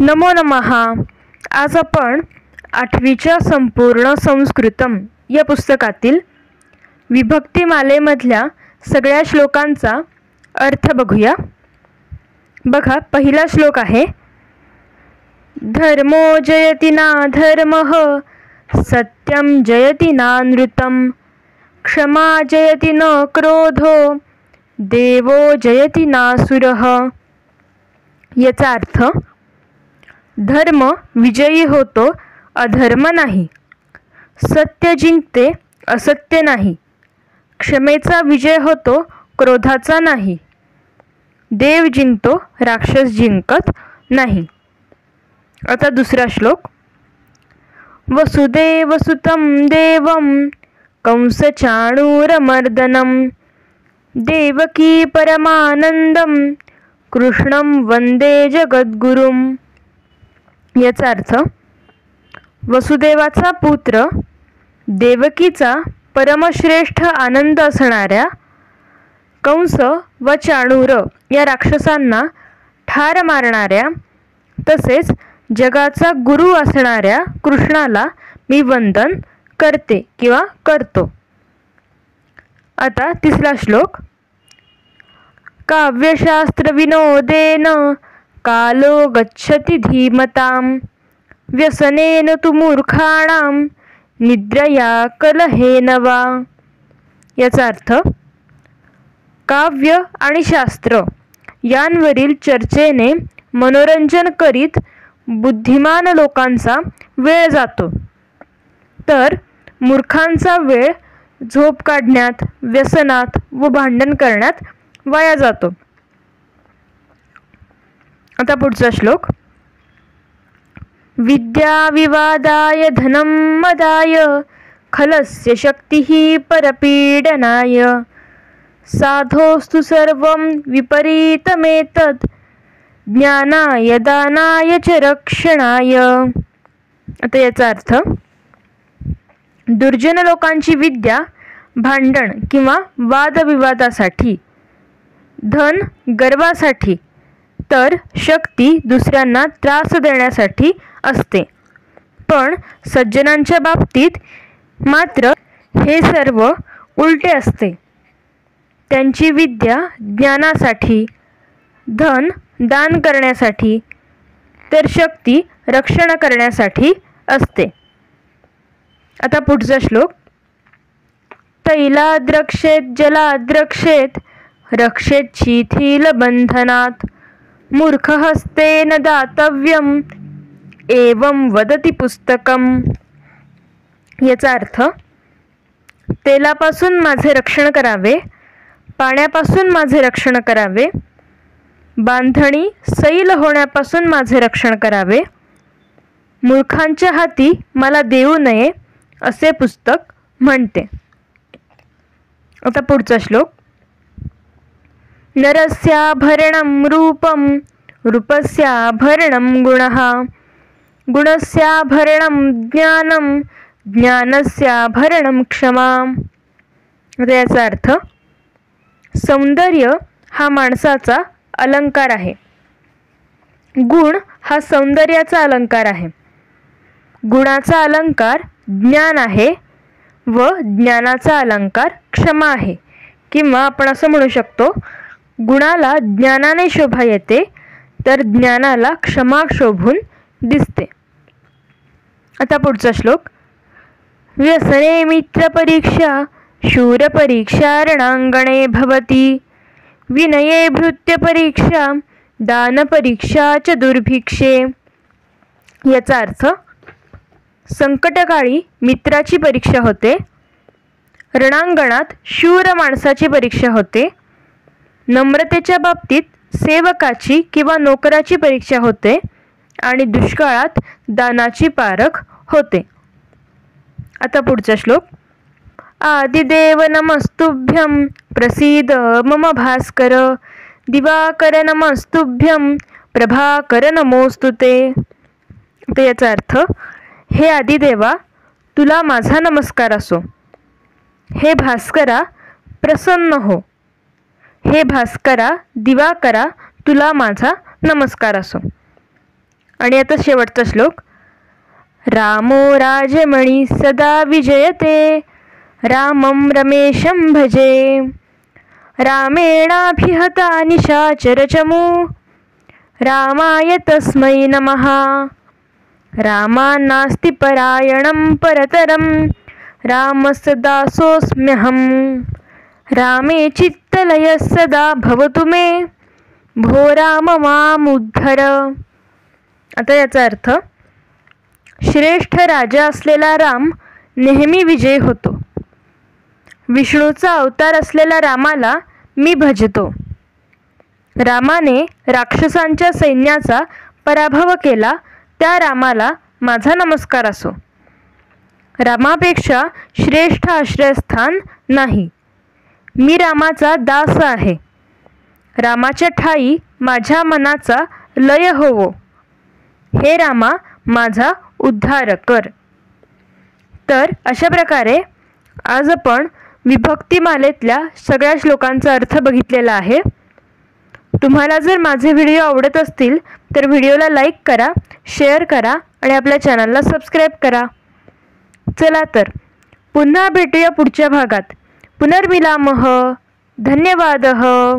नमो नमः. आज आपण 8वीच्या संपूर्ण संस्कृतम या पुस्तकातील विभक्तिमालेमधल्या सगळ्या श्लोकांचा अर्थ बघूया. बघा, पहिला श्लोक आहे, धर्मो जयति ना धर्मः, सत्यम जयति ना नृतम, क्षमा जयति न क्रोधो, देवो जयति नासुरः. याचा अर्थ, धर्म विजयी होतो, अधर्म नाही. सत्य जिंकते, असत्य नाही. क्षमेचा विजय होतो, क्रोधाचा नाही. देव जिंकतो, राक्षस जिंकत नाही. आता दुसरा श्लोक, वसुदेवसुतं देवं कंसचाणूरमर्दनं, देवकी परमानंदं, कृष्णं वंदे जगद्गुरुं. याचा अर्थ, वसुदेवाचा पुत्र, देवकीचा परमश्रेष्ठ आनंद असणाऱ्या कंस व चाणूर या राक्षसांना ठार मारणाऱ्या तसेच जगाचा गुरु असणाऱ्या कृष्णाला मी वंदन करते किंवा करतो. आता तिसरा श्लोक, काव्यशास्त्र विनोदेन कालो गच्छति धीमतां, व्यसनेन तु मूर्खाणां, निद्रया कलहेन वा. याचा अर्थ, काव्य आणि शास्त्र यांवरील चर्चेने मनोरंजन करीत बुद्धिमान लोकांचा वेळ जातो, तर मूर्खांचा वेळ झोप काढण्यात, व्यसनात व भांडण करण्यात वाया जातो. आता पुढचा श्लोक, विद्या विवादाय धनं मदाय, खलस्य शक्तिः परपीडनाय, साधोस्तु सर्वं विपरीतमेतत्, ज्ञानाय दानाय च रक्षणाय. आता याचा अर्थ, दुर्जन लोकांची विद्या भांडण किंवा वादविवादासाठी, धन गर्वासाठी, तर शक्ती दुसऱ्यांना त्रास देण्यासाठी असते. पण सज्जनांच्या बाबतीत मात्र हे सर्व उलटे असते. त्यांची विद्या ज्ञानासाठी, धन दान करण्यासाठी, तर शक्ती रक्षण करण्यासाठी असते. आता पुढचा श्लोक, तैलाद्रक्षेत जलाद्रक्षेत, रक्षेत शिथिल बंधनात, मूर्खहस्तेन दातव्यम, एवं वदति पुस्तकम. याचा अर्थ, तेलापासून माझे रक्षण करावे, पाण्यापासून माझे रक्षण करावे, बांधणी सैल होण्यापासून माझे रक्षण करावे, मूर्खांच्या हाती मला देऊ नये असे पुस्तक म्हणते. आता पुढचा श्लोक, नरस्याभरणं रूपं, रूपस्याभरणं गुणः, गुणस्याभरणं ज्ञानं, ज्ञानस्याभरणं क्षमा. याचा अर्थ, सौंदर्य हा माणसाचा अलंकार आहे, गुण हा सौंदर्याचा अलंकार आहे, गुणाचा अलंकार ज्ञान आहे व ज्ञानाचा अलंकार क्षमा आहे. किंवा आपण असं म्हणू शकतो, गुणाला ज्ञानाने शोभा येते, तर ज्ञानाला क्षमा शोभून दिसते. आता पुढचा श्लोक, व्यसने मित्र परीक्षा, शूर परीक्षा रणांगणे भवती, विनये भृत्य परीक्षा, दान परीक्षा च दुर्भिक्षे. याचा अर्थ, संकटकाळी मित्राची परीक्षा होते, रणांगणात शूर माणसाची परीक्षा होते, नम्रतेच्या बाबतीत सेवकाची किंवा नोकराची परीक्षा होते आणि दुष्काळात दानाची पारख होते. आता पुढचा श्लोक, आदिदेव नमस्तुभ्यं, प्रसीद मम भास्कर, दिवाकर नमस्तुभ्यं, प्रभाकर नमोस्तुते. तर याचा अर्थ, हे आदिदेवा, तुला माझा नमस्कार असो. हे भास्करा, प्रसन्न हो. हे भास्करा, दिवाकरा, तुला माझा नमस्कार असो. आणि आता शेवटचा श्लोक. रामो राजमणी सदा विजयते, रामं रमेशं भजे. रामेणाभिहता निशाचरचमू, रामाय तस्मै नमः. रामान्नास्ति परायणं परतरं, रामस्य दासोऽस्म्यहम्. रामे चित्तलयः सदा भवतु मे, भो राम मामुद्धर. आता याचा अर्थ. श्रेष्ठ राजा असलेला राम नेहमी विजयी होतो. विष्णूचा अवतार असलेल्या रामाला मी भजतो. रामाने राक्षसांच्या सैन्याचा पराभव केला त्या रामाला माझा नमस्कार असो. रामापेक्षा श्रेष्ठ आश्रयस्थान नाही. मी रामाचा दास आहे. रामाच्या ठाई माझ्या मनाचा लय होवो. हे रामा माझा उद्धार कर. तर अशा प्रकारे आज आपण विभक्तिमालेतल्या सगळ्या श्लोकांचा अर्थ बघितलेला आहे. तुम्हाला जर माझे व्हिडिओ आवडत असतील तर व्हिडिओला लाईक करा, शेअर करा आणि आपल्या चॅनलला सबस्क्राईब करा. चला तर पुन्हा भेटूया पुढच्या भागात. पुनर्मिलामः. धन्यवादः.